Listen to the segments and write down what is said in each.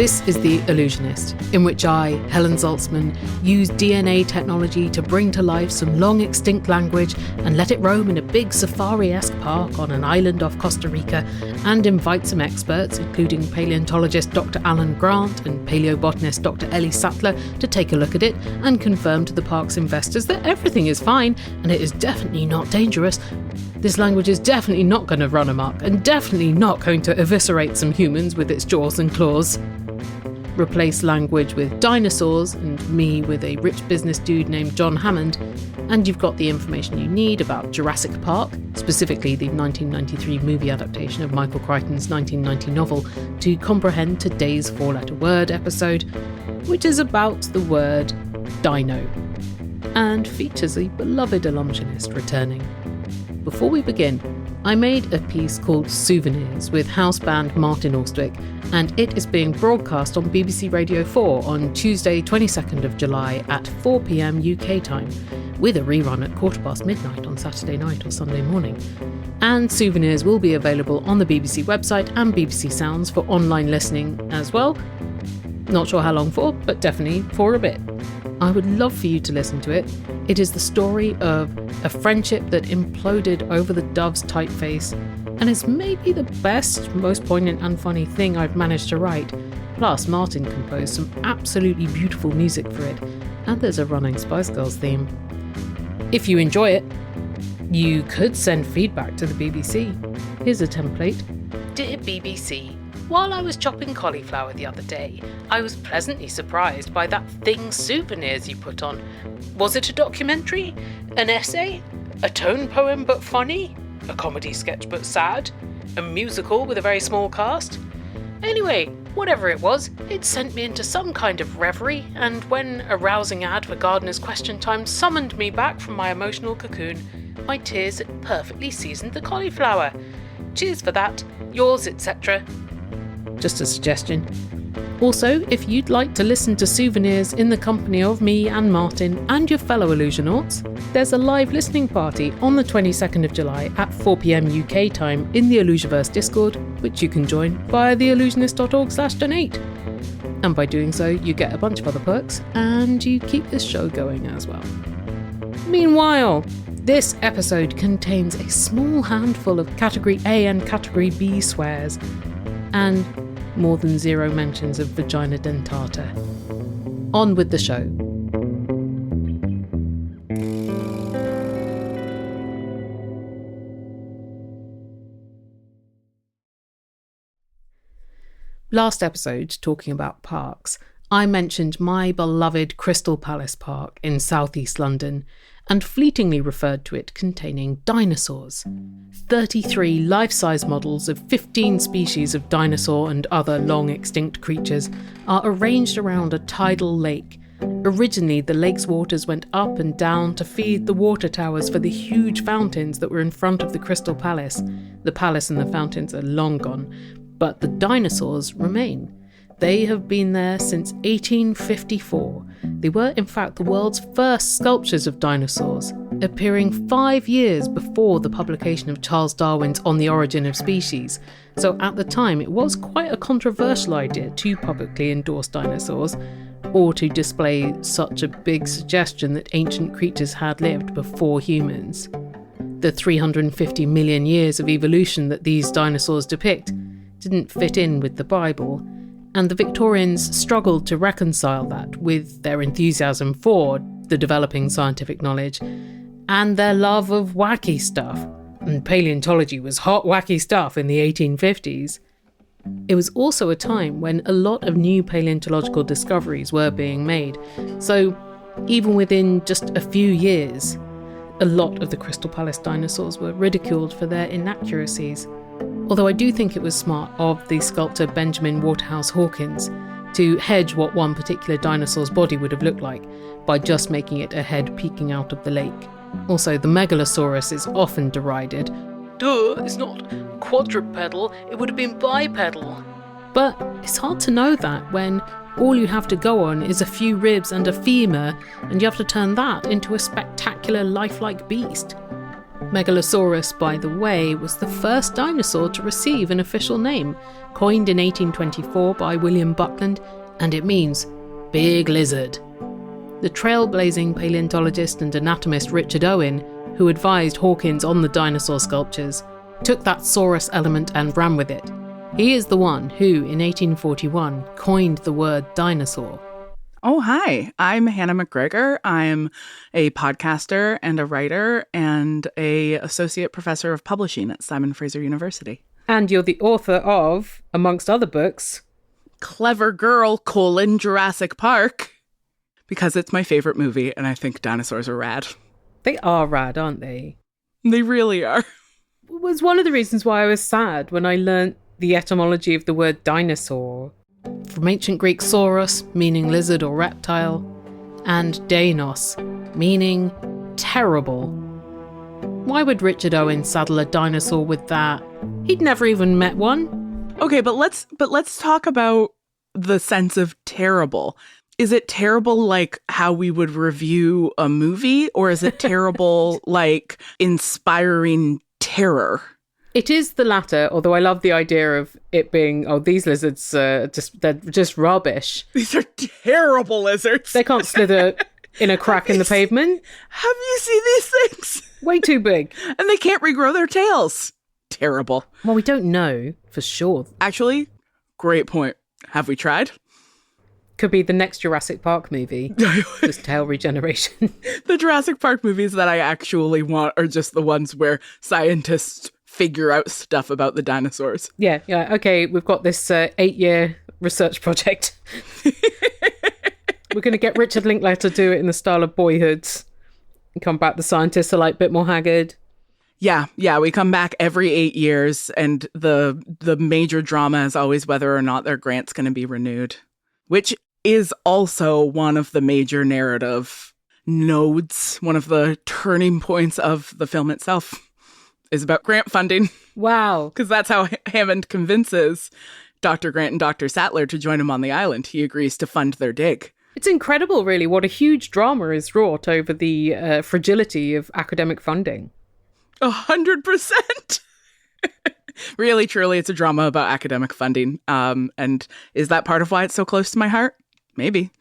This is The Allusionist, in which I, Helen Zaltzman, use DNA technology to bring to life some long-extinct language and let it roam in a big safari-esque park on an island off Costa Rica, and invite some experts, including paleontologist Dr. Alan Grant and paleobotanist Dr. Ellie Sattler, to take a look at it and confirm to the park's investors that everything is fine and it is definitely not dangerous. This language is definitely not going to run amok and definitely not going to eviscerate some humans with its jaws and claws. Replace language with dinosaurs and me with a rich business dude named John Hammond, and you've got the information you need about Jurassic Park, specifically the 1993 movie adaptation of Michael Crichton's 1990 novel, to comprehend today's four-letter word episode, which is about the word dino, and features a beloved Allusionist returning. Before we begin, I made a piece called Souvenirs with house band Martin Austwick, and it is being broadcast on BBC Radio 4 on Tuesday 22nd of July at 4 p.m. UK time, with a rerun at midnight on Saturday night or Sunday morning. And Souvenirs will be available on the BBC website and BBC Sounds for online listening as well. Not sure how long for, but definitely for a bit. I would love for you to listen to it. It is the story of a friendship that imploded over the Dove's typeface, and it's maybe the best, most poignant and funny thing I've managed to write. Plus, Martin composed some absolutely beautiful music for it, and there's a running Spice Girls theme. If you enjoy it, you could send feedback to the BBC. Here's a template. Dear BBC, while I was chopping cauliflower the other day, I was pleasantly surprised by that thing Souvenirs you put on. Was it a documentary? An essay? A tone poem but funny? A comedy sketch but sad? A musical with a very small cast? Anyway, whatever it was, it sent me into some kind of reverie, and when a rousing ad for Gardener's Question Time summoned me back from my emotional cocoon, my tears had perfectly seasoned the cauliflower. Cheers for that. Yours, etc. Just a suggestion. Also, if you'd like to listen to Souvenirs in the company of me and Martin and your fellow Allusionauts, there's a live listening party on the 22nd of July at 4 p.m. UK time in the Allusiverse Discord, which you can join via theallusionist.org/donate. And by doing so, you get a bunch of other perks and you keep this show going as well. Meanwhile, this episode contains a small handful of Category A and Category B swears, and more than 0 mentions of vagina dentata. On with the show. Last episode, talking about parks, I mentioned my beloved Crystal Palace Park in southeast London, and fleetingly referred to it containing dinosaurs. 33 life-size models of 15 species of dinosaur and other long-extinct creatures are arranged around a tidal lake. Originally, the lake's waters went up and down to feed the water towers for the huge fountains that were in front of the Crystal Palace. The palace and the fountains are long gone, but the dinosaurs remain. They have been there since 1854. They were, in fact, the world's first sculptures of dinosaurs, appearing 5 years before the publication of Charles Darwin's On the Origin of Species. So at the time, it was quite a controversial idea to publicly endorse dinosaurs, or to display such a big suggestion that ancient creatures had lived before humans. The 350 million years of evolution that these dinosaurs depict didn't fit in with the Bible, and the Victorians struggled to reconcile that with their enthusiasm for the developing scientific knowledge and their love of wacky stuff. And paleontology was hot wacky stuff in the 1850s. It was also a time when a lot of new paleontological discoveries were being made, so even within just a few years, a lot of the Crystal Palace dinosaurs were ridiculed for their inaccuracies. Although I do think it was smart of the sculptor Benjamin Waterhouse Hawkins to hedge what one particular dinosaur's body would have looked like by just making it a head peeking out of the lake. Also, the Megalosaurus is often derided. Duh, it's not quadrupedal, it would have been bipedal. But it's hard to know that when all you have to go on is a few ribs and a femur, and you have to turn that into a spectacular lifelike beast. Megalosaurus, by the way, was the first dinosaur to receive an official name, coined in 1824 by William Buckland, and it means big lizard. The trailblazing paleontologist and anatomist Richard Owen, who advised Hawkins on the dinosaur sculptures, took that saurus element and ran with it. He is the one who, in 1841, coined the word dinosaur. Oh, hi. I'm Hannah McGregor. I'm a podcaster and a writer and a associate professor of publishing at Simon Fraser University. And you're the author of, amongst other books, Clever Girl, Jurassic Park, because it's my favorite movie and I think dinosaurs are rad. They are rad, aren't they? They really are. It was one of the reasons why I was sad when I learnt the etymology of the word dinosaur. From ancient Greek saurus, meaning lizard or reptile, and deinos, meaning terrible. Why would Richard Owen saddle a dinosaur with that? He'd never even met one. Okay, but let's talk about the sense of terrible. Is it terrible like how we would review a movie, or is it terrible like inspiring terror? It is the latter, although I love the idea of it being, oh, these lizards, they're just rubbish. These are terrible lizards. They can't slither in a crack in the pavement. Have you seen these things? Way too big. And they can't regrow their tails. Terrible. Well, we don't know for sure. Actually, great point. Have we tried? Could be the next Jurassic Park movie. Just tail regeneration. The Jurassic Park movies that I actually want are just the ones where scientists figure out stuff about the dinosaurs. Yeah. Okay, we've got this 8-year research project. We're going to get Richard Linklater to do it in the style of Boyhood. And come back, the scientists are like a bit more haggard. Yeah, we come back every 8 years, and the major drama is always whether or not their grant's going to be renewed, which is also one of the major narrative nodes, one of the turning points of the film itself. Is about grant funding. Wow. Because that's how Hammond convinces Dr. Grant and Dr. Sattler to join him on the island. He agrees to fund their dig. It's incredible, really, what a huge drama is wrought over the fragility of academic funding. 100%. Really, truly, it's a drama about academic funding. And is that part of why it's so close to my heart? Maybe.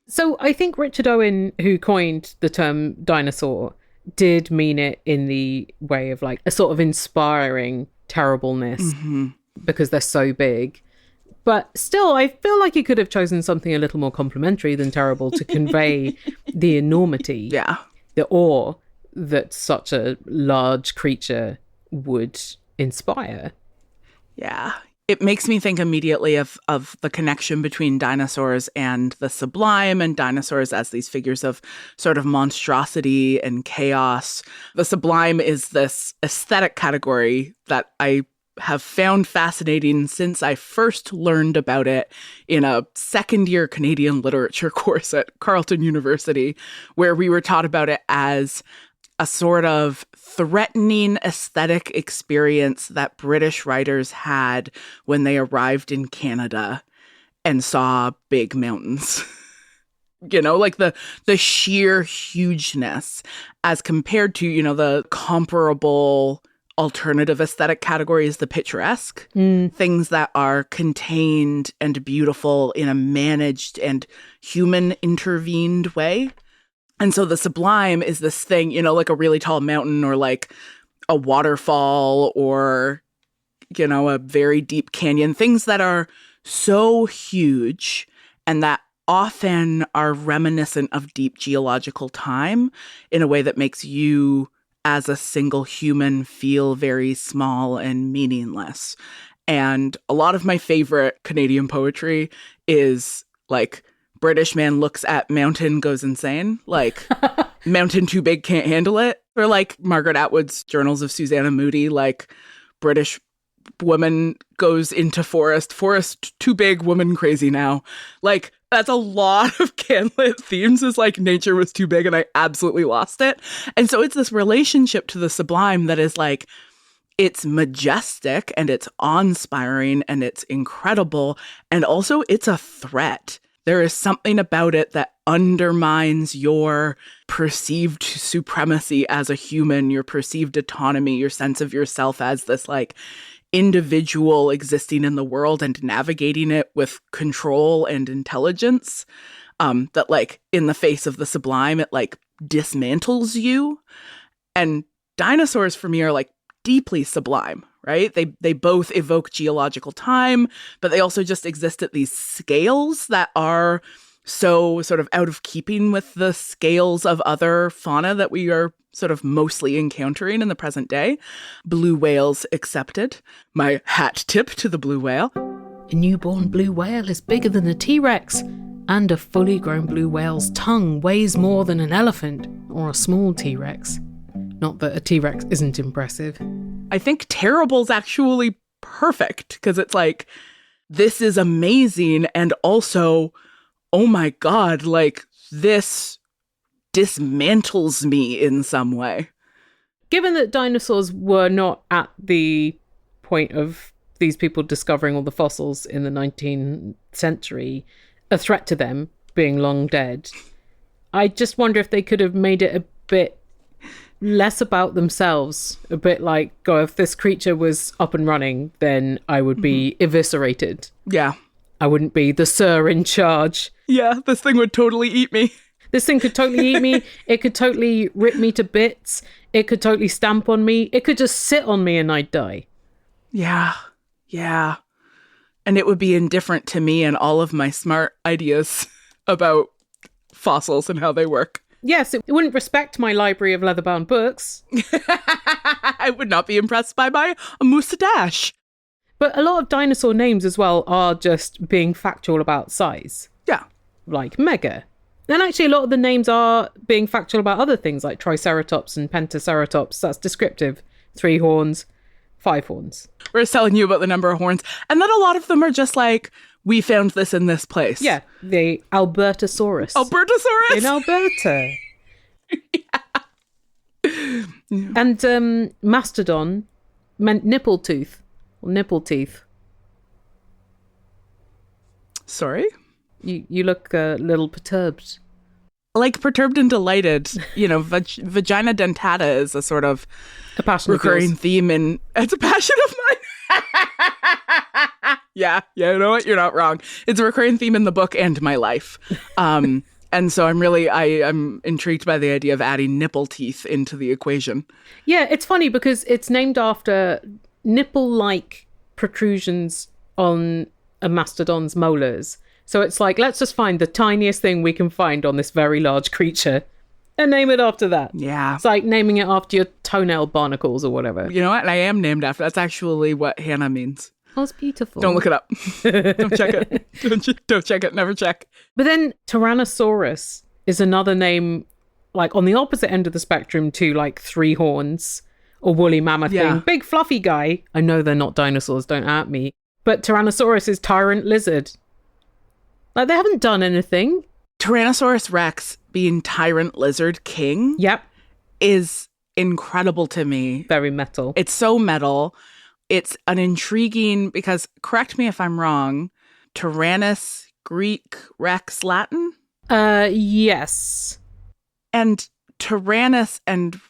So I think Richard Owen, who coined the term dinosaur, did mean it in the way of like a sort of inspiring terribleness because they're so big. But still, I feel like he could have chosen something a little more complimentary than terrible to convey the enormity, the awe that such a large creature would inspire. Yeah. It makes me think immediately of the connection between dinosaurs and the sublime, and dinosaurs as these figures of sort of monstrosity and chaos. The sublime is this aesthetic category that I have found fascinating since I first learned about it in a second-year Canadian literature course at Carleton University, where we were taught about it as a sort of threatening aesthetic experience that British writers had when they arrived in Canada and saw big mountains. You know, like the sheer hugeness as compared to, you know, the comparable alternative aesthetic categories, the picturesque, things that are contained and beautiful in a managed and human intervened way. And so the sublime is this thing, you know, like a really tall mountain or like a waterfall or, you know, a very deep canyon, things that are so huge and that often are reminiscent of deep geological time in a way that makes you as a single human feel very small and meaningless. And a lot of my favorite Canadian poetry is like British man looks at mountain, goes insane. Like, mountain too big, can't handle it. Or like Margaret Atwood's Journals of Susanna Moody, like British woman goes into forest too big, woman crazy now. Like, that's a lot of Canlit themes, is like nature was too big and I absolutely lost it. And so it's this relationship to the sublime that is like, it's majestic and it's awe-inspiring and it's incredible. And also it's a threat. there is something about it that undermines your perceived supremacy as a human, your perceived autonomy, your sense of yourself as this like individual existing in the world and navigating it with control and intelligence. That like in the face of the sublime, it like dismantles you. And dinosaurs for me are like deeply sublime, right? They both evoke geological time, but they also just exist at these scales that are so sort of out of keeping with the scales of other fauna that we are sort of mostly encountering in the present day. Blue whales accepted. My hat tip to the blue whale. A newborn blue whale is bigger than a T-Rex, and a fully grown blue whale's tongue weighs more than an elephant or a small T-Rex. Not that a T-Rex isn't impressive. I think terrible's actually perfect, because it's like, this is amazing, and also, oh my God, like, this dismantles me in some way. Given that dinosaurs were not at the point of these people discovering all the fossils in the 19th century, a threat to them being long dead, I just wonder if they could have made it a bit less about themselves, a bit like, oh, if this creature was up and running, then I would be eviscerated. Yeah. I wouldn't be the sir in charge. Yeah, this thing would totally eat me. This thing could totally eat me. It could totally rip me to bits. It could totally stamp on me. It could just sit on me and I'd die. Yeah. Yeah. And it would be indifferent to me and all of my smart ideas about fossils and how they work. Yes, it wouldn't respect my library of leather-bound books. I would not be impressed by my moustache. But a lot of dinosaur names as well are just being factual about size. Yeah. Like mega. And actually a lot of the names are being factual about other things like Triceratops and Pentaceratops. That's descriptive. 3 horns, 5 horns. We're telling you about the number of horns. And then a lot of them are just like, we found this in this place. Yeah, the Albertosaurus. Albertosaurus? In Alberta. Yeah. And Mastodon meant nipple tooth. Or nipple teeth. Sorry? You look a little perturbed. Like perturbed and delighted. You know, vagina dentata is a sort of a passion recurring theme, and it's a passion of mine. Yeah, you know what? You're not wrong. It's a recurring theme in the book and my life. And so I'm intrigued by the idea of adding nipple teeth into the equation. Yeah, it's funny because it's named after nipple-like protrusions on a mastodon's molars. So it's like, let's just find the tiniest thing we can find on this very large creature and name it after that. Yeah. It's like naming it after your toenail barnacles or whatever. You know what? I am named after. That's actually what Hannah means. Oh, it's beautiful. Don't look it up. Don't check it. Don't check it. Never check. But then Tyrannosaurus is another name, like on the opposite end of the spectrum to like 3 horns or woolly mammoth thing. Big fluffy guy. I know they're not dinosaurs. Don't at me. But Tyrannosaurus is tyrant lizard. Like, they haven't done anything. Tyrannosaurus Rex being tyrant lizard king. Yep. Is incredible to me. Very metal. It's so metal. It's an intriguing, because, correct me if I'm wrong, Tyrannus, Greek, Rex, Latin? Yes. And Tyrannus and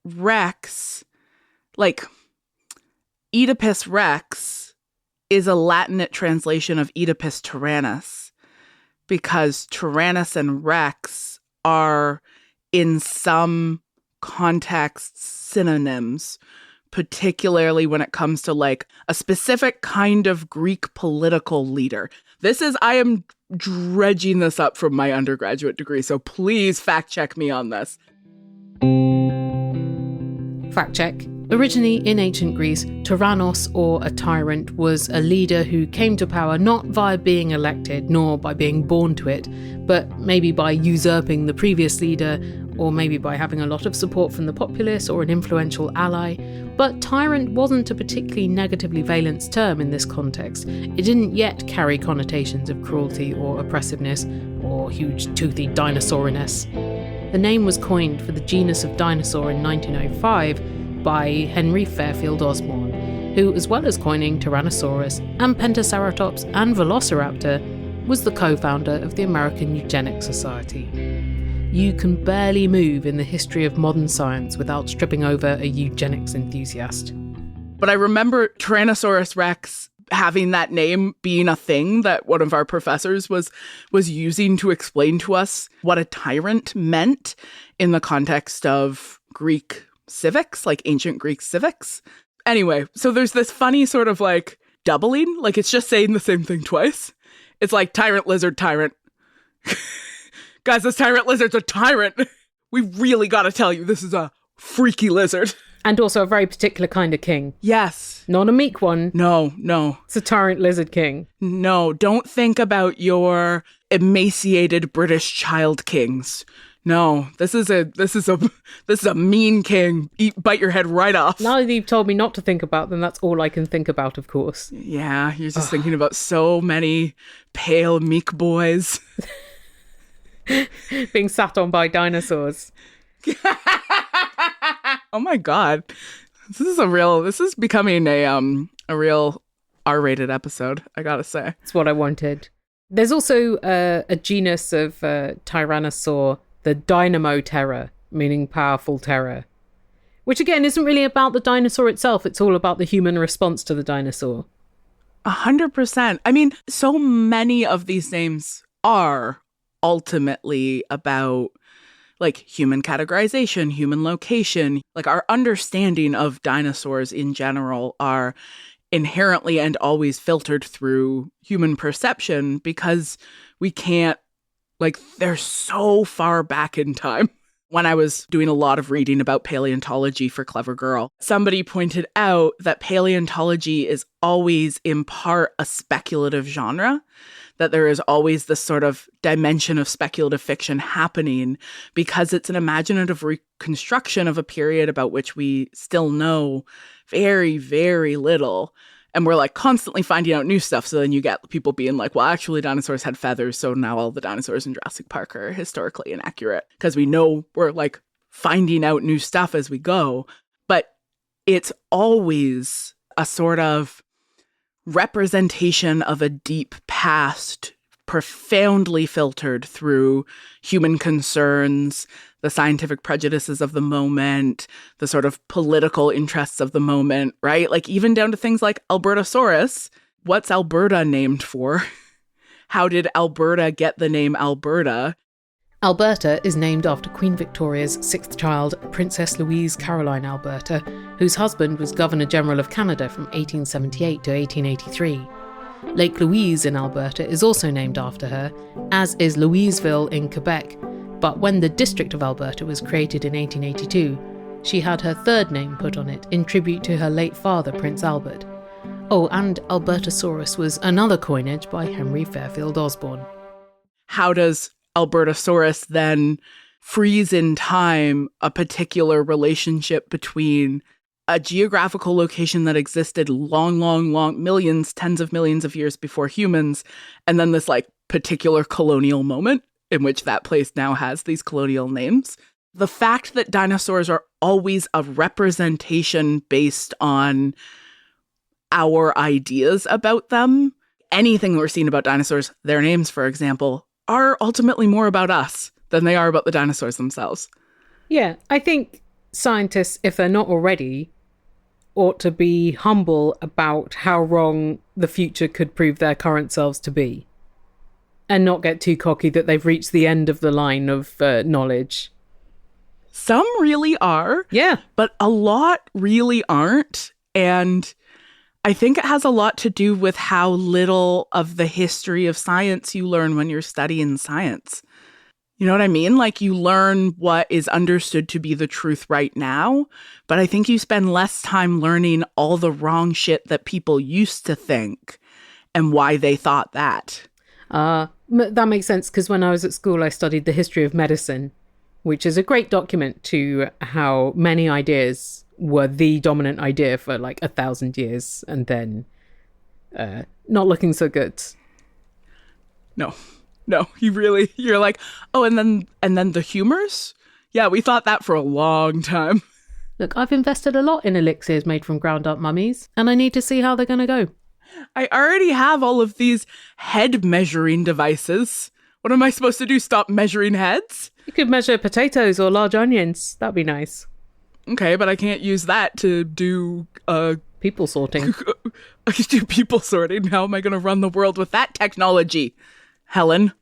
Rex, like, Oedipus Rex is a Latinate translation of Oedipus Tyrannus, because Tyrannus and Rex are, in some contexts, synonyms, particularly when it comes to like a specific kind of Greek political leader. I am dredging this up from my undergraduate degree, so please fact check me on this. Fact check. Originally in ancient Greece, Tyrannos, or a tyrant, was a leader who came to power not via being elected, nor by being born to it, but maybe by usurping the previous leader, or maybe by having a lot of support from the populace or an influential ally. But tyrant wasn't a particularly negatively valenced term in this context. It didn't yet carry connotations of cruelty or oppressiveness, or huge toothy dinosauriness. The name was coined for the genus of dinosaur in 1905 by Henry Fairfield Osborn, who, as well as coining Tyrannosaurus and Pentaceratops and Velociraptor, was the co-founder of the American Eugenics Society. You can barely move in the history of modern science without stripping over a eugenics enthusiast. But I remember Tyrannosaurus Rex having that name being a thing that one of our professors was using to explain to us what a tyrant meant in the context of Greek civics, like ancient Greek civics. Anyway, so there's this funny sort of like doubling, like it's just saying the same thing twice. It's like tyrant, lizard, tyrant. Guys, this tyrant lizard's a tyrant. We really got to tell you, this is a freaky lizard. And also a very particular kind of king. Yes. Not a meek one. No. It's a tyrant lizard king. No, don't think about your emaciated British child kings. No, this is a mean king. Bite your head right off. Now that you've told me not to think about them, that's all I can think about, of course. Yeah, you're just thinking about so many pale, meek boys. Being sat on by dinosaurs. Oh my God. This is becoming a real R-rated episode, I gotta say. That's what I wanted. There's also a genus of Tyrannosaur, the Dynamo terror, meaning powerful terror. Which again isn't really about the dinosaur itself, it's all about the human response to the dinosaur. 100%. I mean, so many of these names are ultimately about like human categorization, human location. Like our understanding of dinosaurs in general are inherently and always filtered through human perception because we can't, like, they're so far back in time. When I was doing a lot of reading about paleontology for Clever Girl, somebody pointed out that paleontology is always in part a speculative genre, that there is always this sort of dimension of speculative fiction happening because it's an imaginative reconstruction of a period about which we still know very, very little. And we're like constantly finding out new stuff. So then you get people being like, well, actually dinosaurs had feathers. So now all the dinosaurs in Jurassic Park are historically inaccurate because we know we're like finding out new stuff as we go. But it's always a sort of representation of a deep past, profoundly filtered through human concerns, the scientific prejudices of the moment, the sort of political interests of the moment, right? Like even down to things like Albertosaurus. What's Alberta named for? How did Alberta get the name Alberta? Alberta is named after Queen Victoria's sixth child, Princess Louise Caroline Alberta, whose husband was Governor-General of Canada from 1878 to 1883. Lake Louise in Alberta is also named after her, as is Louisville in Quebec, but when the District of Alberta was created in 1882, she had her third name put on it in tribute to her late father, Prince Albert. Oh, and Albertosaurus was another coinage by Henry Fairfield Osborn. How does Albertosaurus then freeze in time a particular relationship between a geographical location that existed long, millions, tens of millions of years before humans, and then this like particular colonial moment in which that place now has these colonial names? The fact that dinosaurs are always a representation based on our ideas about them, anything we're seeing about dinosaurs, their names, for example, are ultimately more about us than they are about the dinosaurs themselves. Yeah, I think scientists, if they're not already, ought to be humble about how wrong the future could prove their current selves to be. And not get too cocky that they've reached the end of the line of knowledge. Some really are. Yeah. But a lot really aren't. And I think it has a lot to do with how little of the history of science you learn when you're studying science. You know what I mean? Like you learn what is understood to be the truth right now, but I think you spend less time learning all the wrong shit that people used to think and why they thought that. That makes sense because when I was at school, I studied the history of medicine, which is a great document to how many ideas were the dominant idea for like 1,000 years and then not looking so good. No, you're like, oh, and then the humors? Yeah, we thought that for a long time. Look, I've invested a lot in elixirs made from ground up mummies, and I need to see how they're going to go. I already have all of these head measuring devices. What am I supposed to do? Stop measuring heads? You could measure potatoes or large onions. That'd be nice. Okay, but I can't use that to do people sorting. I can do people sorting. How am I going to run the world with that technology, Helen?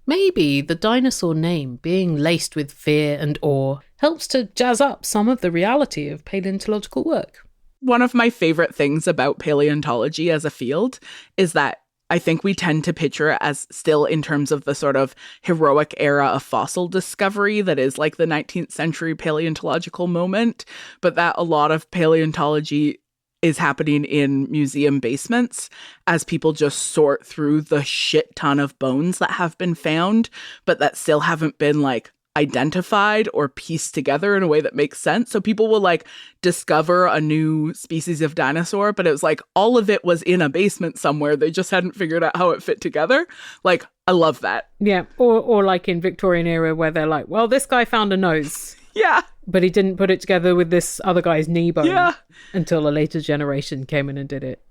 Maybe the dinosaur name, being laced with fear and awe, helps to jazz up some of the reality of paleontological work. One of my favorite things about paleontology as a field is that I think we tend to picture it as still in terms of the sort of heroic era of fossil discovery that is like the 19th century paleontological moment, but that a lot of paleontology is happening in museum basements as people just sort through the shit ton of bones that have been found, but that still haven't been like identified or pieced together in a way that makes sense. So people will like discover a new species of dinosaur, but it was like all of it was in a basement somewhere. They just hadn't figured out how it fit together. Like, I love that. Yeah. Or like in Victorian era where they're like, well, this guy found a nose. Yeah. But he didn't put it together with this other guy's knee bone. Yeah. Until a later generation came in and did it.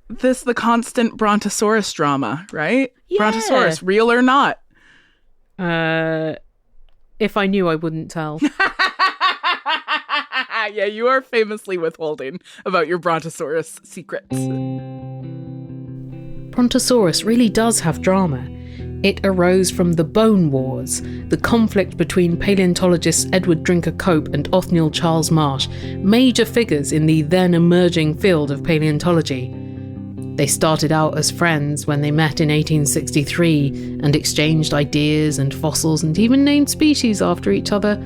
The constant Brontosaurus drama, right? Yeah. Brontosaurus, real or not? If I knew, I wouldn't tell. Yeah, you are famously withholding about your Brontosaurus secrets. Brontosaurus really does have drama. It arose from the Bone Wars, the conflict between paleontologists Edward Drinker Cope and Othniel Charles Marsh, major figures in the then emerging field of paleontology. They started out as friends when they met in 1863 and exchanged ideas and fossils and even named species after each other.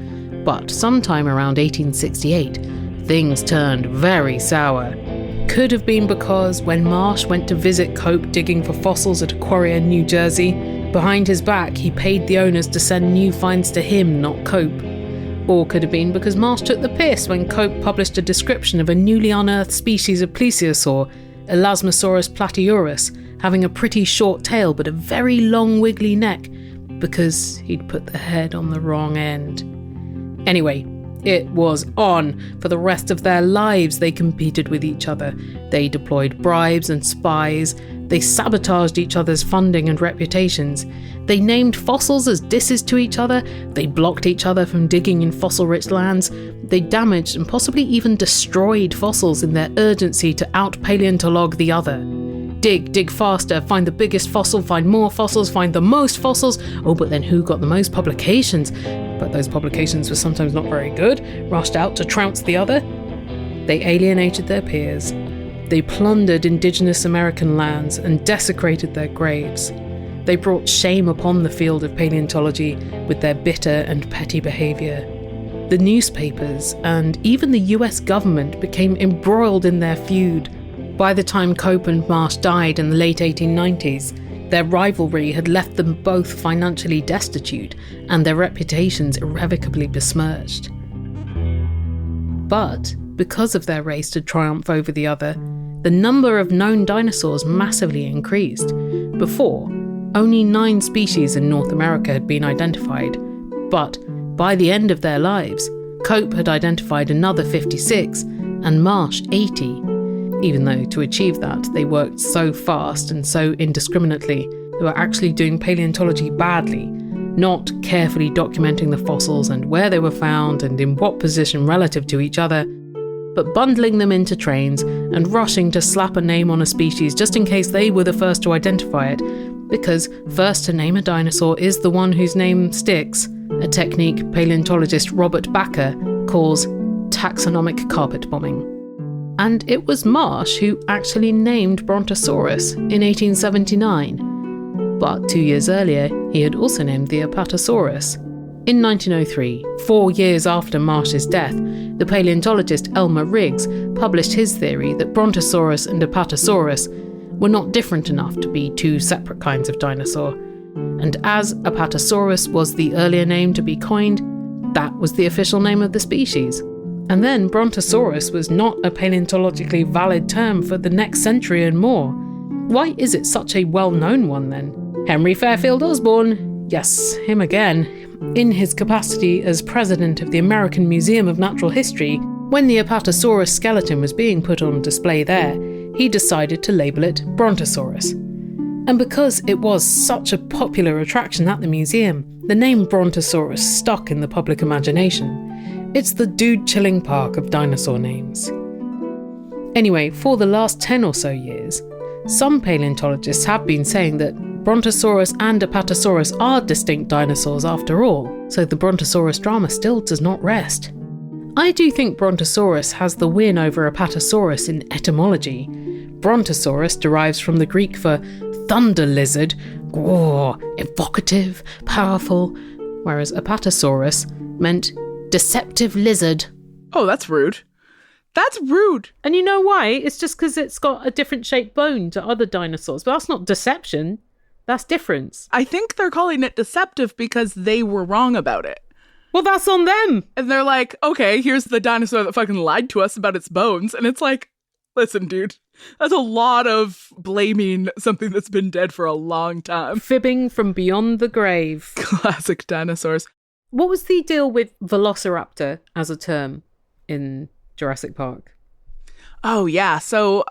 But sometime around 1868, things turned very sour. Could have been because when Marsh went to visit Cope digging for fossils at a quarry in New Jersey, behind his back he paid the owners to send new finds to him, not Cope. Or could have been because Marsh took the piss when Cope published a description of a newly unearthed species of plesiosaur, Elasmosaurus platyurus, having a pretty short tail but a very long wiggly neck, because he'd put the head on the wrong end. Anyway, it was on. For the rest of their lives they competed with each other. They deployed bribes and spies. They sabotaged each other's funding and reputations. They named fossils as disses to each other. They blocked each other from digging in fossil-rich lands. They damaged and possibly even destroyed fossils in their urgency to out-paleontologue the other. Dig faster, find the biggest fossil, find more fossils, find the most fossils. Oh, but then who got the most publications? But those publications were sometimes not very good, rushed out to trounce the other. They alienated their peers. They plundered indigenous American lands and desecrated their graves. They brought shame upon the field of paleontology with their bitter and petty behaviour. The newspapers and even the US government became embroiled in their feud. By the time Cope and Marsh died in the late 1890s, their rivalry had left them both financially destitute and their reputations irrevocably besmirched. But because of their race to triumph over the other, the number of known dinosaurs massively increased. Before, only 9 species in North America had been identified, but by the end of their lives, Cope had identified another 56 and Marsh 80. Even though to achieve that, they worked so fast and so indiscriminately, they were actually doing paleontology badly, not carefully documenting the fossils and where they were found and in what position relative to each other, but bundling them into trains and rushing to slap a name on a species just in case they were the first to identify it, because first to name a dinosaur is the one whose name sticks, a technique paleontologist Robert Bakker calls taxonomic carpet bombing. And it was Marsh who actually named Brontosaurus in 1879. But 2 years earlier, he had also named the Apatosaurus. In 1903, 4 years after Marsh's death, the paleontologist Elmer Riggs published his theory that Brontosaurus and Apatosaurus were not different enough to be 2 separate kinds of dinosaur. And as Apatosaurus was the earlier name to be coined, that was the official name of the species. And then Brontosaurus was not a paleontologically valid term for the next century and more. Why is it such a well-known one then? Henry Fairfield Osborn, yes, him again, in his capacity as president of the American Museum of Natural History, when the Apatosaurus skeleton was being put on display there, he decided to label it Brontosaurus. And because it was such a popular attraction at the museum, the name Brontosaurus stuck in the public imagination. It's the dude-chilling park of dinosaur names. Anyway, for the last 10 or so years, some paleontologists have been saying that Brontosaurus and Apatosaurus are distinct dinosaurs after all, so the Brontosaurus drama still does not rest. I do think Brontosaurus has the win over Apatosaurus in etymology. Brontosaurus derives from the Greek for thunder lizard, evocative, powerful, whereas Apatosaurus meant deceptive lizard. Oh, that's rude. That's rude. And you know why? It's just because it's got a different shaped bone to other dinosaurs. But that's not deception. That's difference. I think they're calling it deceptive because they were wrong about it. Well, that's on them. And they're like, okay, here's the dinosaur that fucking lied to us about its bones. And it's like, listen, dude, that's a lot of blaming something that's been dead for a long time. Fibbing from beyond the grave. Classic dinosaurs. What was the deal with velociraptor as a term in Jurassic Park? Oh, yeah. So,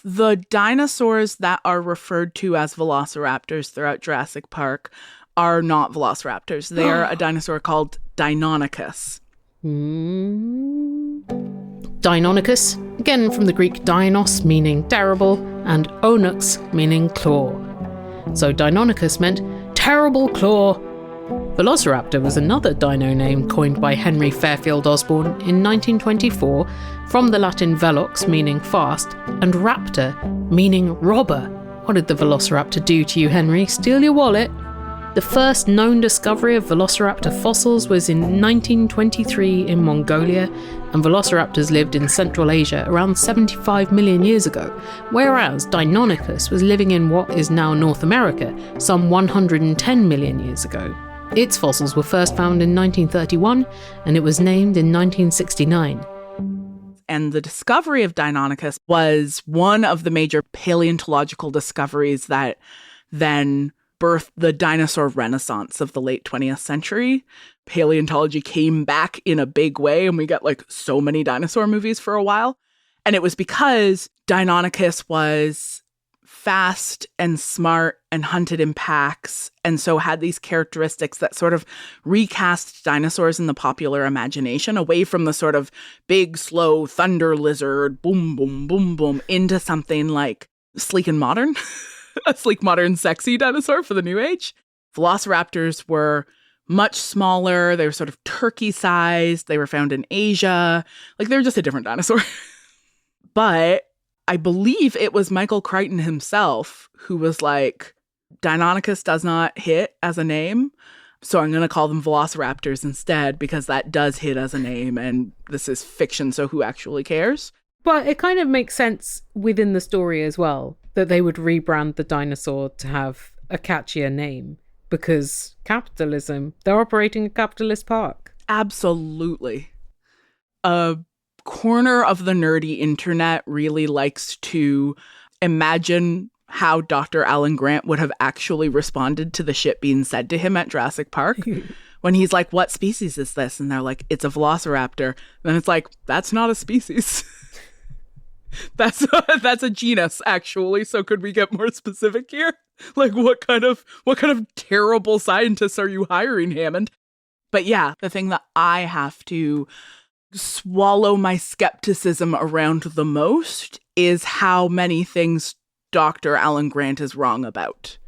the dinosaurs that are referred to as velociraptors throughout Jurassic Park are not velociraptors. They are a dinosaur called Deinonychus. Deinonychus, again from the Greek deinos, meaning terrible, and onyx, meaning claw. So Deinonychus meant terrible claw. Velociraptor was another dino name coined by Henry Fairfield Osborn in 1924 from the Latin velox, meaning fast, and raptor, meaning robber. What did the velociraptor do to you, Henry? Steal your wallet? The first known discovery of velociraptor fossils was in 1923 in Mongolia, and velociraptors lived in Central Asia around 75 million years ago, whereas Deinonychus was living in what is now North America some 110 million years ago. Its fossils were first found in 1931, and it was named in 1969. And the discovery of Deinonychus was one of the major paleontological discoveries that then birthed the dinosaur renaissance of the late 20th century. Paleontology came back in a big way, and we got like so many dinosaur movies for a while. And it was because Deinonychus was fast and smart and hunted in packs, and so had these characteristics that sort of recast dinosaurs in the popular imagination away from the sort of big, slow thunder lizard, boom, boom, boom, boom, into something like sleek and modern, a sleek, modern, sexy dinosaur for the new age. Velociraptors were much smaller. They were sort of turkey-sized. They were found in Asia. Like, they were just a different dinosaur. But I believe it was Michael Crichton himself who was like, Deinonychus does not hit as a name, so I'm going to call them velociraptors instead because that does hit as a name and this is fiction, so who actually cares? But it kind of makes sense within the story as well that they would rebrand the dinosaur to have a catchier name because capitalism, they're operating a capitalist park. Absolutely. A corner of the nerdy internet really likes to imagine how Dr. Alan Grant would have actually responded to the shit being said to him at Jurassic Park when he's like, what species is this? And they're like, it's a velociraptor. And then it's like, that's not a species. That's a genus, actually. So could we get more specific here? Like, what kind of terrible scientists are you hiring, Hammond? But yeah, the thing that I have to swallow my skepticism around the most is how many things Dr. Alan Grant is wrong about.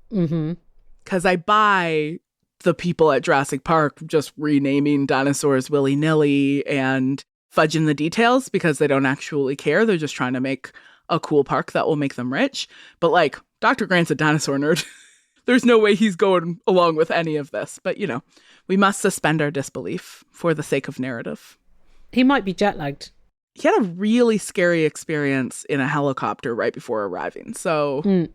Because I buy the people at Jurassic Park just renaming dinosaurs willy-nilly and fudging the details because they don't actually care. They're just trying to make a cool park that will make them rich. But like, Dr. Grant's a dinosaur nerd. There's no way he's going along with any of this. But, you know, we must suspend our disbelief for the sake of narrative. He might be jet-lagged. He had a really scary experience in a helicopter right before arriving. So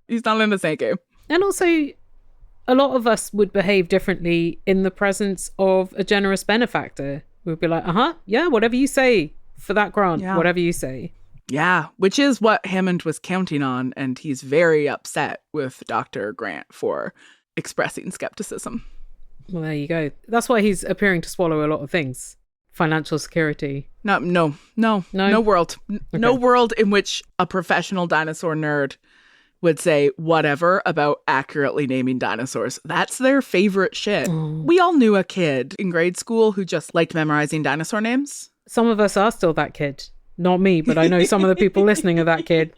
he's not in the same game. And also, a lot of us would behave differently in the presence of a generous benefactor. We'd be like, yeah, whatever you say for that grant, whatever you say. Yeah, which is what Hammond was counting on. And he's very upset with Dr. Grant for expressing skepticism. Well, there you go. That's why he's appearing to swallow a lot of things. financial security. No world. Okay. No world in which a professional dinosaur nerd would say whatever about accurately naming dinosaurs. That's their favorite shit. We all knew a kid in grade school who just liked memorizing dinosaur names. Some of us are still that kid. Not me, but I know some of the people listening are that kid.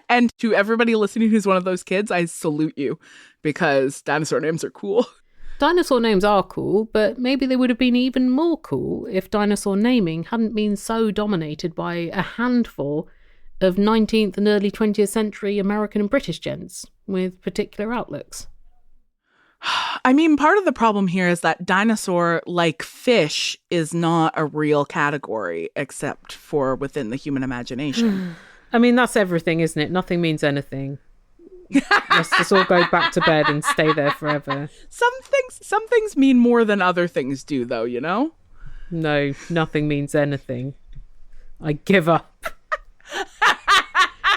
And to everybody listening who's one of those kids, I salute you, because dinosaur names are cool. Dinosaur names are cool, but maybe they would have been even more cool if dinosaur naming hadn't been so dominated by a handful of 19th and early 20th century American and British gents with particular outlooks. I mean, part of the problem here is that dinosaur, like fish, is not a real category except for within the human imagination. I mean, that's everything, isn't it? Nothing means anything. Let's just all go back to bed and stay there forever. Some things mean more than other things do, though, you know? No, nothing means anything. I give up.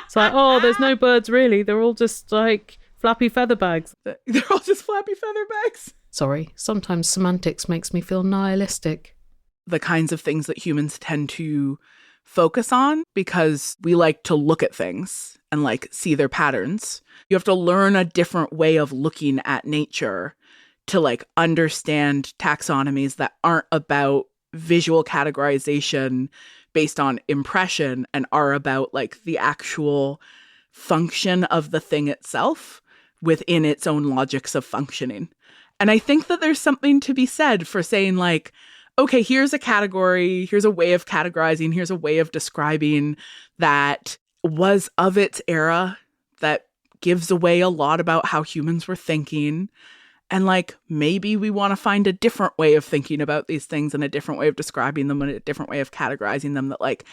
It's like, oh, there's no birds really. They're all just like flappy feather bags. They're all just flappy feather bags. Sorry, sometimes semantics makes me feel nihilistic. The kinds of things that humans tend to focus on because we like to look at things and like see their patterns. You have to learn a different way of looking at nature to like understand taxonomies that aren't about visual categorization based on impression and are about like the actual function of the thing itself within its own logics of functioning. And I think that there's something to be said for saying like, okay, here's a category, here's a way of categorizing, here's a way of describing that was of its era, that gives away a lot about how humans were thinking. And like, maybe we want to find a different way of thinking about these things and a different way of describing them and a different way of categorizing them that like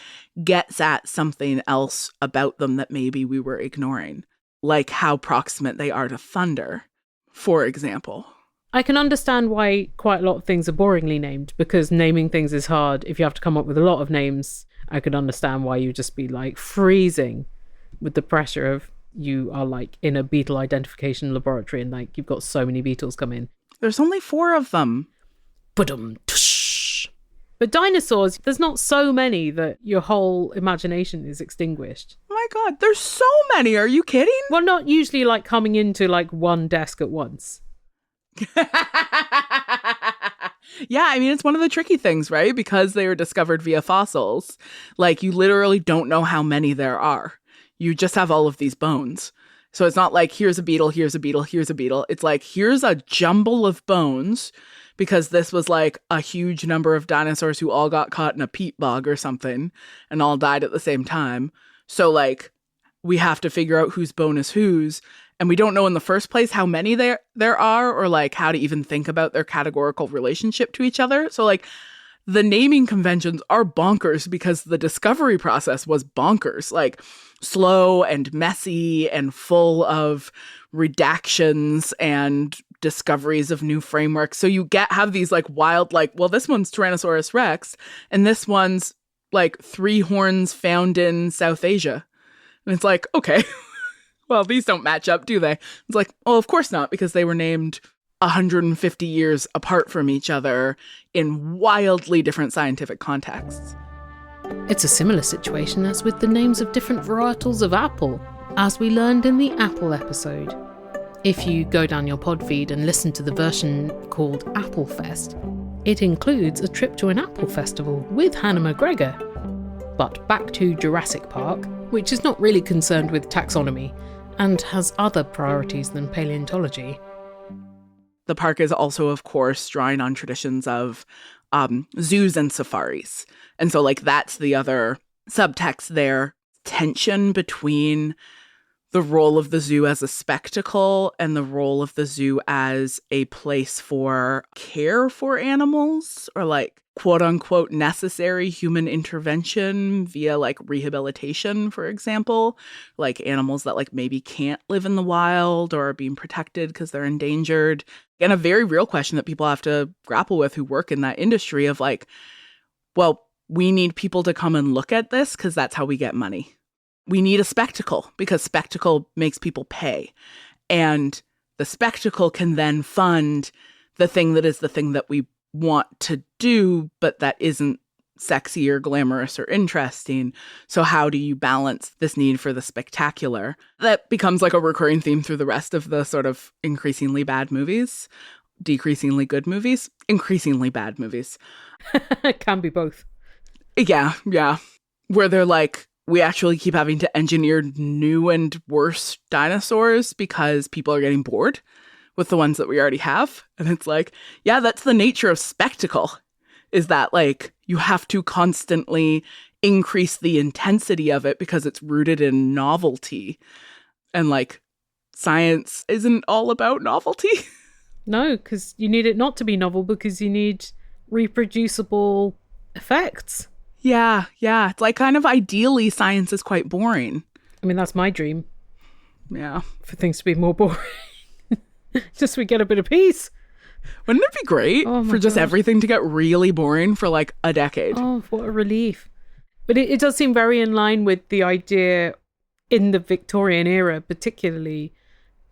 gets at something else about them that maybe we were ignoring. Like how proximate they are to thunder, for example. I can understand why quite a lot of things are boringly named, because naming things is hard. If you have to come up with a lot of names, I could understand why you'd just be like freezing with the pressure of you are like in a beetle identification laboratory and like you've got so many beetles come in. There's only 4 of them. But dinosaurs, there's not so many that your whole imagination is extinguished. Oh my God, there's so many. Are you kidding? Well, not usually like coming into like one desk at once. Yeah, I mean, it's one of the tricky things, right? Because they were discovered via fossils. Like, you literally don't know how many there are. You just have all of these bones. So it's not like, here's a beetle, here's a beetle, here's a beetle. It's like, here's a jumble of bones, because this was like a huge number of dinosaurs who all got caught in a peat bog or something and all died at the same time. So like, we have to figure out whose bone is whose. And we don't know in the first place how many there are, or like how to even think about their categorical relationship to each other. So like, the naming conventions are bonkers because the discovery process was bonkers, like slow and messy and full of redactions and discoveries of new frameworks. So you have these like wild, like, well, this one's Tyrannosaurus Rex and this one's like 3 horns found in South Asia. And it's like, okay, well, these don't match up, do they? It's like, oh, of course not, because they were named 150 years apart from each other in wildly different scientific contexts. It's a similar situation as with the names of different varietals of apple, as we learned in the Apple episode. If you go down your pod feed and listen to the version called Apple Fest, it includes a trip to an apple festival with Hannah McGregor. But back to Jurassic Park, which is not really concerned with taxonomy and has other priorities than paleontology. The park is also, of course, drawing on traditions of zoos and safaris. And so, like, that's the other subtext there. Tension between the role of the zoo as a spectacle and the role of the zoo as a place for care for animals, or like quote unquote necessary human intervention via like rehabilitation, for example, like animals that like maybe can't live in the wild or are being protected because they're endangered. And a very real question that people have to grapple with who work in that industry of like, well, we need people to come and look at this because that's how we get money. We need a spectacle because spectacle makes people pay. And the spectacle can then fund the thing that is the thing that we want to do, but that isn't sexy or glamorous or interesting. So how do you balance this need for the spectacular? That becomes like a recurring theme through the rest of the sort of increasingly bad movies, decreasingly good movies, increasingly bad movies. It can be both. Yeah. Where they're like, we actually keep having to engineer new and worse dinosaurs because people are getting bored with the ones that we already have. And it's like, yeah, that's the nature of spectacle, is that like you have to constantly increase the intensity of it because it's rooted in novelty. And like science isn't all about novelty. No, because you need it not to be novel because you need reproducible effects. Yeah. It's like kind of ideally science is quite boring. I mean, that's my dream. Yeah. For things to be more boring. Just we get a bit of peace. Wouldn't it be great for just everything to get really boring for like a decade? Oh, what a relief. But it does seem very in line with the idea in the Victorian era, particularly,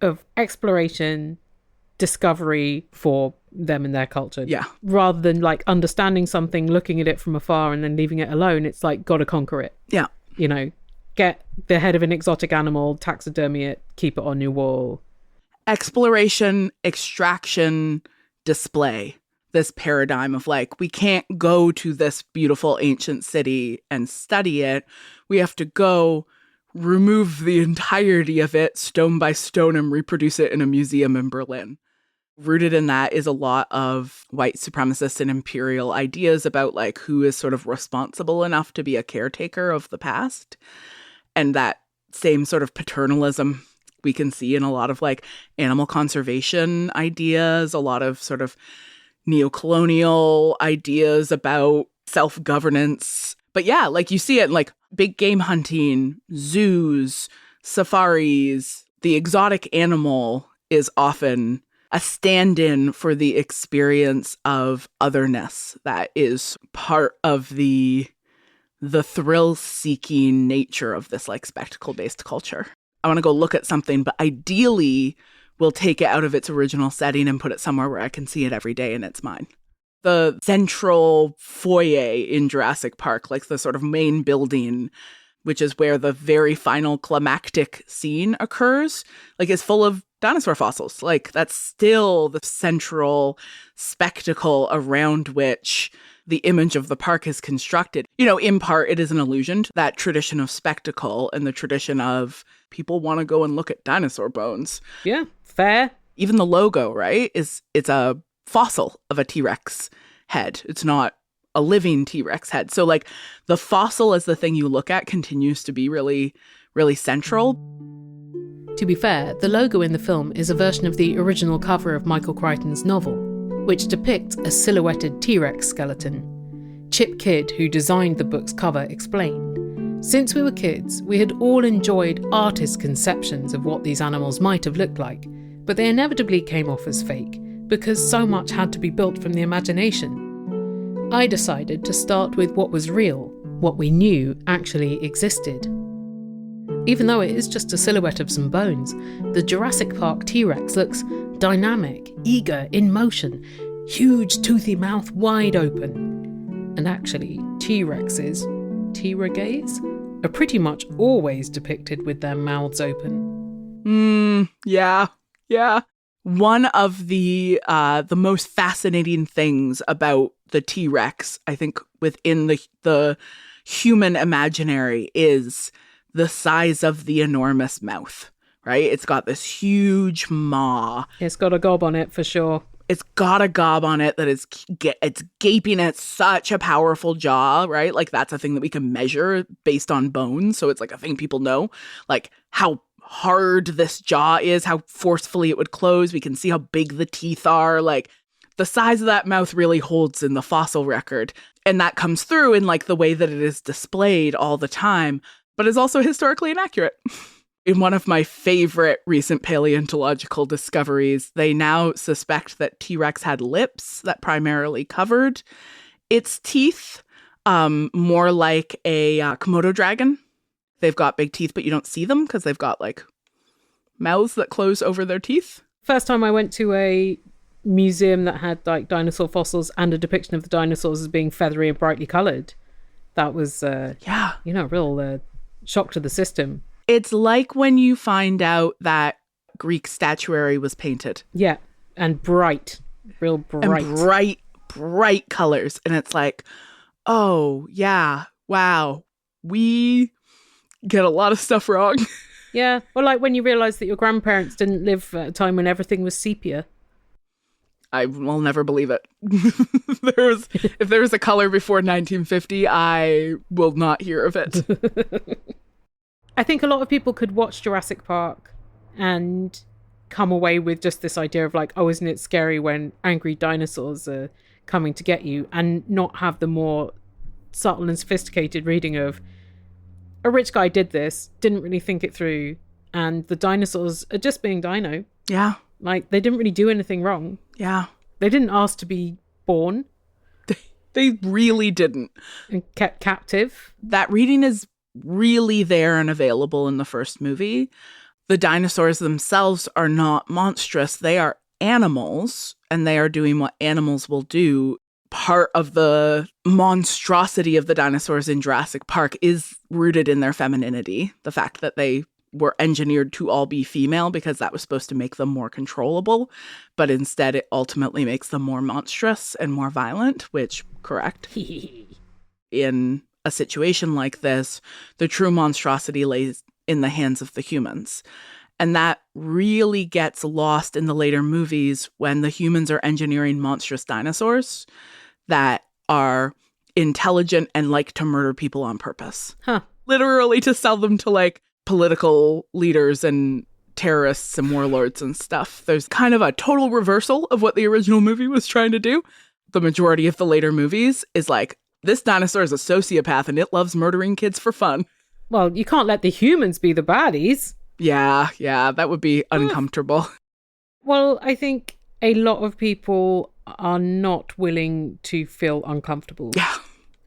of exploration, discovery for them and their culture. Yeah. Rather than like understanding something, looking at it from afar and then leaving it alone. It's like, got to conquer it. Yeah. You know, get the head of an exotic animal, taxidermy it, keep it on your wall. Exploration, extraction, display. This paradigm of like, we can't go to this beautiful ancient city and study it. We have to go remove the entirety of it stone by stone and reproduce it in a museum in Berlin. Rooted in that is a lot of white supremacist and imperial ideas about like who is sort of responsible enough to be a caretaker of the past. And that same sort of paternalism we can see in a lot of like animal conservation ideas, a lot of sort of neo-colonial ideas about self-governance. But yeah, like you see it in like big game hunting, zoos, safaris. The exotic animal is often a stand-in for the experience of otherness that is part of the thrill-seeking nature of this like spectacle-based culture. I want to go look at something, but ideally we'll take it out of its original setting and put it somewhere where I can see it every day and it's mine. The central foyer in Jurassic Park, like the sort of main building, which is where the very final climactic scene occurs, like is full of dinosaur fossils. Like that's still the central spectacle around which the image of the park is constructed. You know, in part, it is an allusion to that tradition of spectacle and the tradition of people want to go and look at dinosaur bones. Yeah, fair. Even the logo, right, it's a fossil of a T-Rex head. It's not a living T-Rex head. So like the fossil as the thing you look at continues to be really, really central. To be fair, the logo in the film is a version of the original cover of Michael Crichton's novel, which depicts a silhouetted T-Rex skeleton. Chip Kidd, who designed the book's cover, explained, "Since we were kids, we had all enjoyed artists' conceptions of what these animals might have looked like, but they inevitably came off as fake, because so much had to be built from the imagination. I decided to start with what was real, what we knew actually existed." Even though it is just a silhouette of some bones, the Jurassic Park T-Rex looks dynamic, eager, in motion, huge toothy mouth wide open. And actually, T-Rexes, T-Regates, are pretty much always depicted with their mouths open. Yeah. One of the most fascinating things about the T-Rex, I think, within the human imaginary is the size of the enormous mouth, right? It's got this huge maw. It's got a gob on it for sure. It's got a gob on it that it's gaping at such a powerful jaw, right? Like that's a thing that we can measure based on bones. So it's like a thing people know, like how hard this jaw is, how forcefully it would close. We can see how big the teeth are. Like the size of that mouth really holds in the fossil record. And that comes through in like the way that it is displayed all the time, but is also historically inaccurate. In one of my favorite recent paleontological discoveries, they now suspect that T-Rex had lips that primarily covered its teeth, more like a Komodo dragon. They've got big teeth, but you don't see them because they've got like mouths that close over their teeth. First time I went to a museum that had like dinosaur fossils and a depiction of the dinosaurs as being feathery and brightly coloured. That was, real shock to the system. It's like when you find out that Greek statuary was painted. Yeah, and bright. Real bright. And bright colors. And it's like, oh, yeah, wow. We get a lot of stuff wrong. Yeah, or like when you realise that your grandparents didn't live at a time when everything was sepia. I will never believe it. If there was a color before 1950, I will not hear of it. I think a lot of people could watch Jurassic Park and come away with just this idea of like, oh, isn't it scary when angry dinosaurs are coming to get you, and not have the more subtle and sophisticated reading of a rich guy did this, didn't really think it through, and the dinosaurs are just being dino. Yeah. Like, they didn't really do anything wrong. Yeah. They didn't ask to be born. They really didn't. And kept captive. That reading is really there and available in the first movie. The dinosaurs themselves are not monstrous. They are animals, and they are doing what animals will do. Part of the monstrosity of the dinosaurs in Jurassic Park is rooted in their femininity. The fact that they were engineered to all be female because that was supposed to make them more controllable, but instead it ultimately makes them more monstrous and more violent, which, correct. In a situation like this, the true monstrosity lays in the hands of the humans. And that really gets lost in the later movies when the humans are engineering monstrous dinosaurs that are intelligent and like to murder people on purpose. Huh. Literally to sell them to like political leaders and terrorists and warlords and stuff. There's kind of a total reversal of what the original movie was trying to do. The majority of the later movies is like, this dinosaur is a sociopath and it loves murdering kids for fun. Well, you can't let the humans be the baddies. Yeah, that would be uncomfortable. Well, I think a lot of people are not willing to feel uncomfortable. Yeah.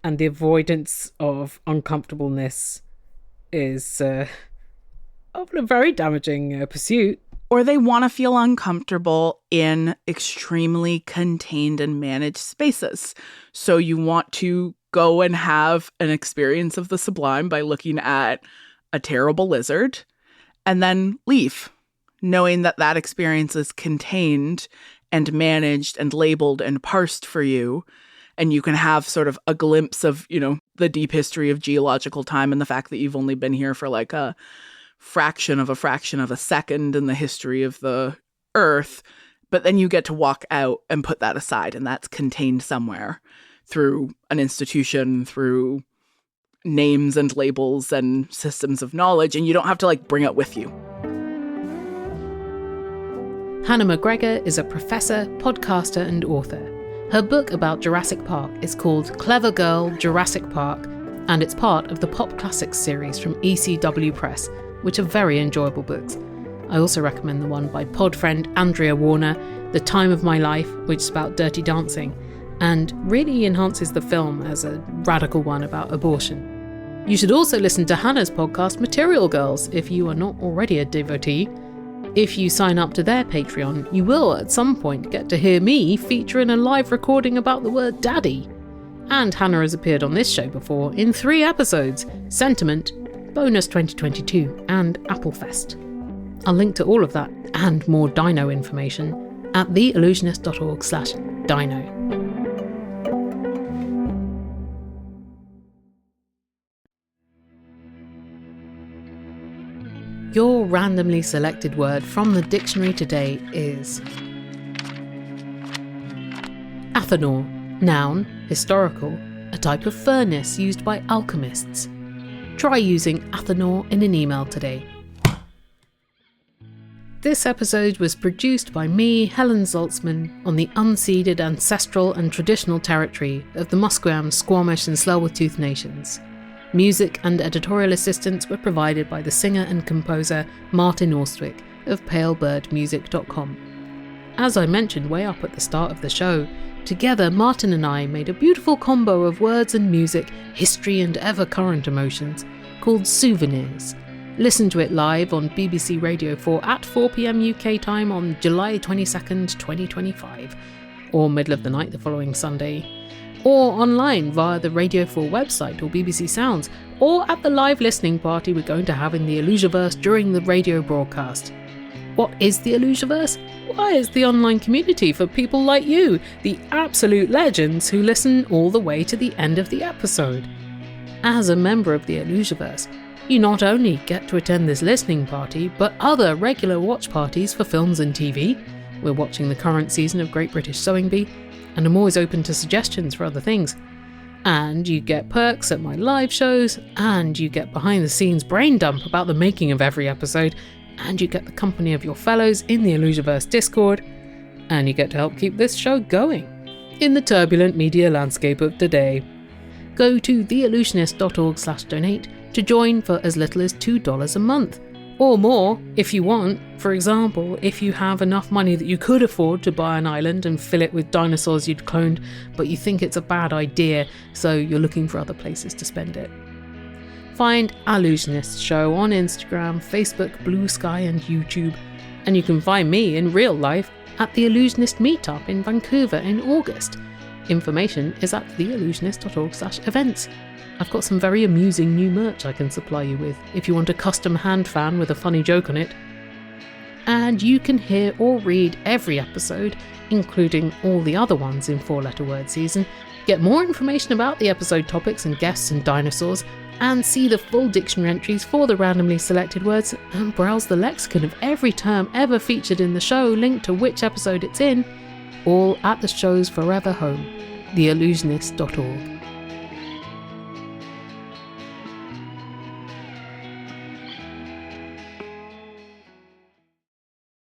And the avoidance of uncomfortableness is often a very damaging pursuit. Or they want to feel uncomfortable in extremely contained and managed spaces. So you want to go and have an experience of the sublime by looking at a terrible lizard and then leave, knowing that that experience is contained and managed and labeled and parsed for you. And you can have sort of a glimpse of, the deep history of geological time and the fact that you've only been here for like a fraction of a second in the history of the Earth. But then you get to walk out and put that aside, and that's contained somewhere through an institution, through names and labels and systems of knowledge, and you don't have to like bring it with you. Hannah McGregor is a professor, podcaster, and author. Her book about Jurassic Park is called Clever Girl Jurassic Park, and it's part of the Pop Classics series from ECW Press, which are very enjoyable books. I also recommend the one by pod friend Andrea Warner, The Time of My Life, which is about dirty dancing, and really enhances the film as a radical one about abortion. You should also listen to Hannah's podcast Material Girls if you are not already a devotee. If you sign up to their Patreon, you will at some point get to hear me feature in a live recording about the word daddy. And Hannah has appeared on this show before in 3 episodes: Sentiment, Bonus 2022, and Applefest. I'll link to all of that and more dino information at theallusionist.org/dino. Your randomly selected word from the dictionary today is athanor, noun, historical, a type of furnace used by alchemists. Try using athanor in an email today. This episode was produced by me, Helen Zaltzman, on the unceded ancestral and traditional territory of the Musqueam, Squamish and Tsleil-Waututh nations. Music and editorial assistance were provided by the singer and composer Martin Austwick of palebirdmusic.com. As I mentioned way up at the start of the show, together Martin and I made a beautiful combo of words and music, history and ever-current emotions called Souvenirs, Listen to it live on BBC Radio 4 at 4 p.m. UK time on July 22nd, 2025, or middle of the night the following Sunday, or online via the Radio 4 website or BBC Sounds, or at the live listening party we're going to have in the Allusionverse during the radio broadcast. What is the Allusionverse? Why, it's the online community for people like you, the absolute legends who listen all the way to the end of the episode. As a member of the Allusionverse, you not only get to attend this listening party, but other regular watch parties for films and TV. We're watching the current season of Great British Sewing Bee, and I'm always open to suggestions for other things. And you get perks at my live shows, and you get behind the scenes brain dump about the making of every episode, and you get the company of your fellows in the Allusionverse Discord, and you get to help keep this show going in the turbulent media landscape of today. Go to theallusionist.org/donate to join for as little as $2 a month, or more if you want. For example, if you have enough money that you could afford to buy an island and fill it with dinosaurs you'd cloned, but you think it's a bad idea, so you're looking for other places to spend it. Find Allusionist Show on Instagram, Facebook, Blue Sky and YouTube, and you can find me in real life at the Allusionist Meetup in Vancouver in August. Information is at theallusionist.org/events. I've got some very amusing new merch I can supply you with if you want a custom hand fan with a funny joke on it. And you can hear or read every episode, including all the other ones in 4-letter word season, get more information about the episode topics and guests and dinosaurs, and see the full dictionary entries for the randomly selected words, and browse the lexicon of every term ever featured in the show linked to which episode it's in, all at the show's forever home, theallusionist.org.